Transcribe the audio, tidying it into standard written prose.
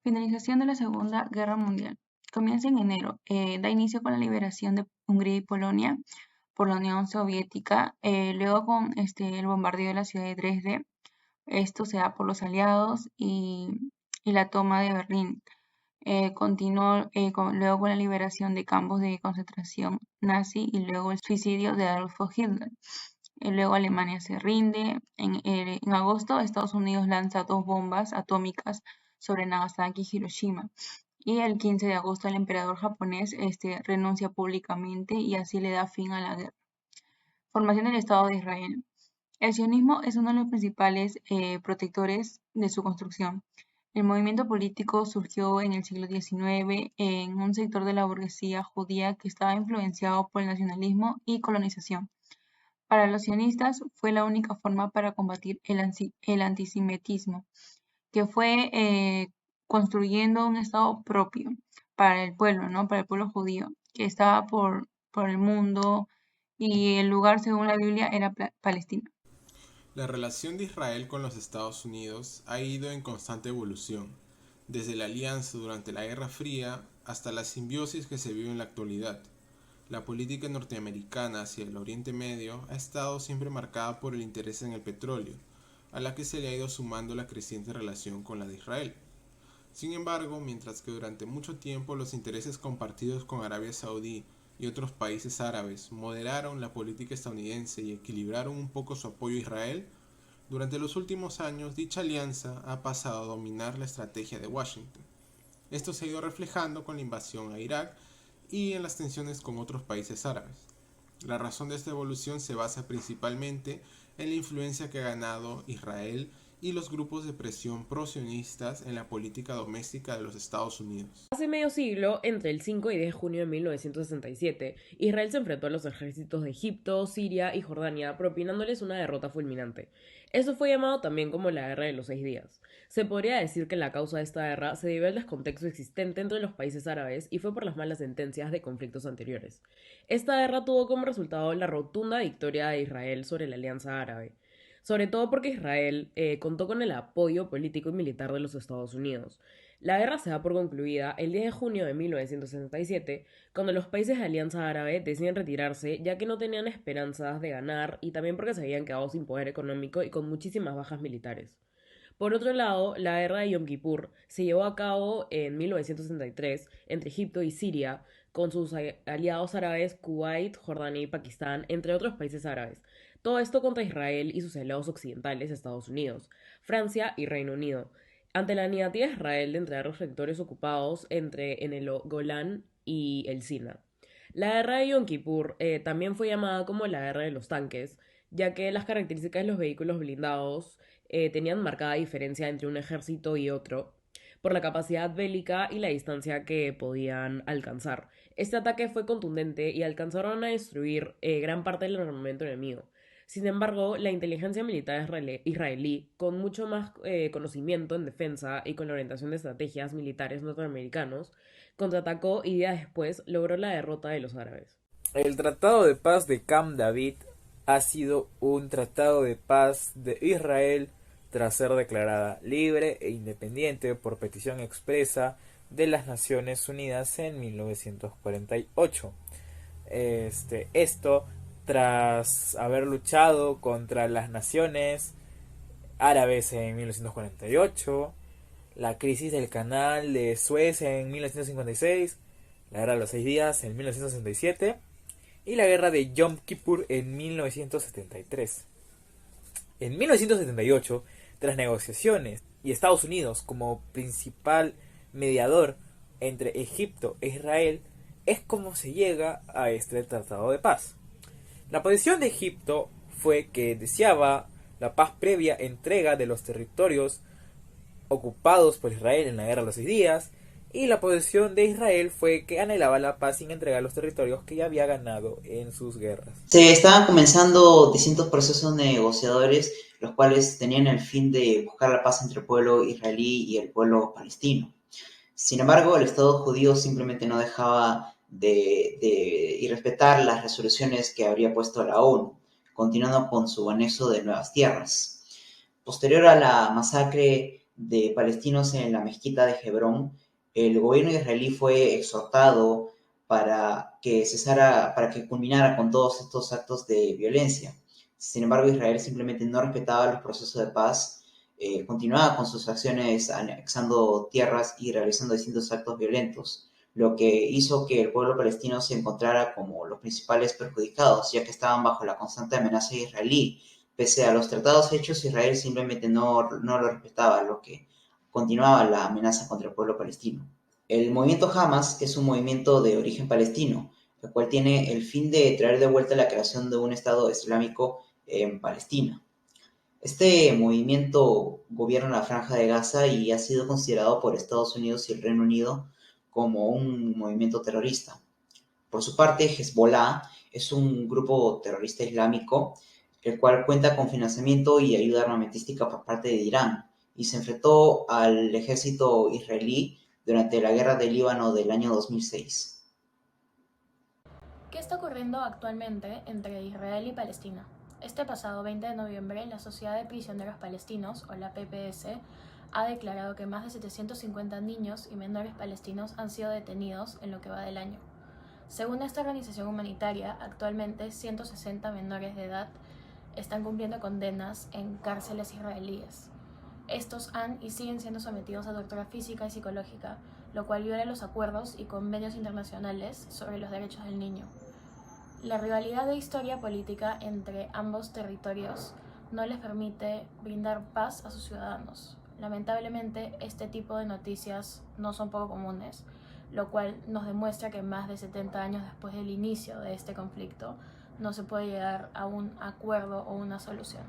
Finalización de la Segunda Guerra Mundial. Comienza en enero. Da inicio con la liberación de Hungría y Polonia por la Unión Soviética. Luego con el bombardeo de la ciudad de Dresde. Esto se da por los aliados y la toma de Berlín. Continuó luego con la liberación de campos de concentración nazi y luego el suicidio de Adolfo Hitler. Luego Alemania se rinde. En agosto, Estados Unidos lanza 2 bombas atómicas sobre Nagasaki y Hiroshima. Y el 15 de agosto el emperador japonés renuncia públicamente y así le da fin a la guerra. Formación del Estado de Israel. El sionismo es uno de los principales protectores de su construcción. El movimiento político surgió en el siglo XIX en un sector de la burguesía judía que estaba influenciado por el nacionalismo y colonización. Para los sionistas fue la única forma para combatir el antisemitismo, que fue construyendo un estado propio para el pueblo, ¿no? Para el pueblo judío, que estaba por el mundo y el lugar, según la Biblia, era Palestina. La relación de Israel con los Estados Unidos ha ido en constante evolución, desde la alianza durante la Guerra Fría hasta la simbiosis que se vive en la actualidad. La política norteamericana hacia el Oriente Medio ha estado siempre marcada por el interés en el petróleo, a la que se le ha ido sumando la creciente relación con la de Israel. Sin embargo, mientras que durante mucho tiempo los intereses compartidos con Arabia Saudí y otros países árabes moderaron la política estadounidense y equilibraron un poco su apoyo a Israel, durante los últimos años dicha alianza ha pasado a dominar la estrategia de Washington. Esto se ha ido reflejando con la invasión a Irak y en las tensiones con otros países árabes. La razón de esta evolución se basa principalmente en la influencia que ha ganado Israel y los grupos de presión pro-sionistas en la política doméstica de los Estados Unidos. Hace medio siglo, entre el 5 y 10 de junio de 1967, Israel se enfrentó a los ejércitos de Egipto, Siria y Jordania, propinándoles una derrota fulminante. Eso fue llamado también como la Guerra de los 6 días. Se podría decir que la causa de esta guerra se debió al descontexto existente entre los países árabes y fue por las malas sentencias de conflictos anteriores. Esta guerra tuvo como resultado la rotunda victoria de Israel sobre la Alianza Árabe, sobre todo porque Israel contó con el apoyo político y militar de los Estados Unidos. La guerra se da por concluida el 10 de junio de 1967, cuando los países de Alianza Árabe deciden retirarse ya que no tenían esperanzas de ganar y también porque se habían quedado sin poder económico y con muchísimas bajas militares. Por otro lado, la guerra de Yom Kippur se llevó a cabo en 1963 entre Egipto y Siria, con sus aliados árabes Kuwait, Jordania y Pakistán, entre otros países árabes. Todo esto contra Israel y sus aliados occidentales, Estados Unidos, Francia y Reino Unido, ante la negativa de Israel de entregar los sectores ocupados en el Golán y el Sina. La guerra de Yom Kippur también fue llamada como la guerra de los tanques, ya que las características de los vehículos blindados tenían marcada diferencia entre un ejército y otro, por la capacidad bélica y la distancia que podían alcanzar. Este ataque fue contundente y alcanzaron a destruir gran parte del armamento enemigo. Sin embargo, la inteligencia militar israelí, con mucho más conocimiento en defensa y con la orientación de estrategias militares norteamericanos, contraatacó y días después logró la derrota de los árabes. El Tratado de Paz de Camp David ha sido un tratado de paz de Israel tras ser declarada libre e independiente por petición expresa de las Naciones Unidas en 1948. Esto tras haber luchado contra las naciones árabes en 1948, la crisis del canal de Suez en 1956, la guerra de los 6 días en 1967 y la guerra de Yom Kippur en 1973. En 1978, tras negociaciones y Estados Unidos como principal mediador entre Egipto e Israel, es como se llega a este tratado de paz. La posición de Egipto fue que deseaba la paz previa entrega de los territorios ocupados por Israel en la guerra de los 6 días, y la posición de Israel fue que anhelaba la paz sin entregar los territorios que ya había ganado en sus guerras. Se estaban comenzando distintos procesos negociadores, los cuales tenían el fin de buscar la paz entre el pueblo israelí y el pueblo palestino. Sin embargo, el Estado judío simplemente no dejaba de irrespetar las resoluciones que habría puesto la ONU, continuando con su anexo de nuevas tierras. Posterior a la masacre de palestinos en la mezquita de Hebrón, el gobierno israelí fue exhortado para que culminara con todos estos actos de violencia. Sin embargo, Israel simplemente no respetaba los procesos de paz, continuaba con sus acciones anexando tierras y realizando distintos actos violentos, lo que hizo que el pueblo palestino se encontrara como los principales perjudicados, ya que estaban bajo la constante amenaza israelí. Pese a los tratados hechos, Israel simplemente no lo respetaba, lo que continuaba la amenaza contra el pueblo palestino. El movimiento Hamas es un movimiento de origen palestino, el cual tiene el fin de traer de vuelta la creación de un Estado islámico en Palestina. Este movimiento gobierna la Franja de Gaza y ha sido considerado por Estados Unidos y el Reino Unido como un movimiento terrorista. Por su parte, Hezbollah es un grupo terrorista islámico, el cual cuenta con financiamiento y ayuda armamentística por parte de Irán, y se enfrentó al ejército israelí durante la guerra del Líbano del año 2006. ¿Qué está ocurriendo actualmente entre Israel y Palestina? Este pasado 20 de noviembre, la Sociedad de Prisioneros Palestinos, o la PPS, ha declarado que más de 750 niños y menores palestinos han sido detenidos en lo que va del año. Según esta organización humanitaria, actualmente 160 menores de edad están cumpliendo condenas en cárceles israelíes. Estos han y siguen siendo sometidos a tortura física y psicológica, lo cual viola los acuerdos y convenios internacionales sobre los derechos del niño. La rivalidad de historia política entre ambos territorios no les permite brindar paz a sus ciudadanos. Lamentablemente, este tipo de noticias no son poco comunes, lo cual nos demuestra que más de 70 años después del inicio de este conflicto no se puede llegar a un acuerdo o una solución.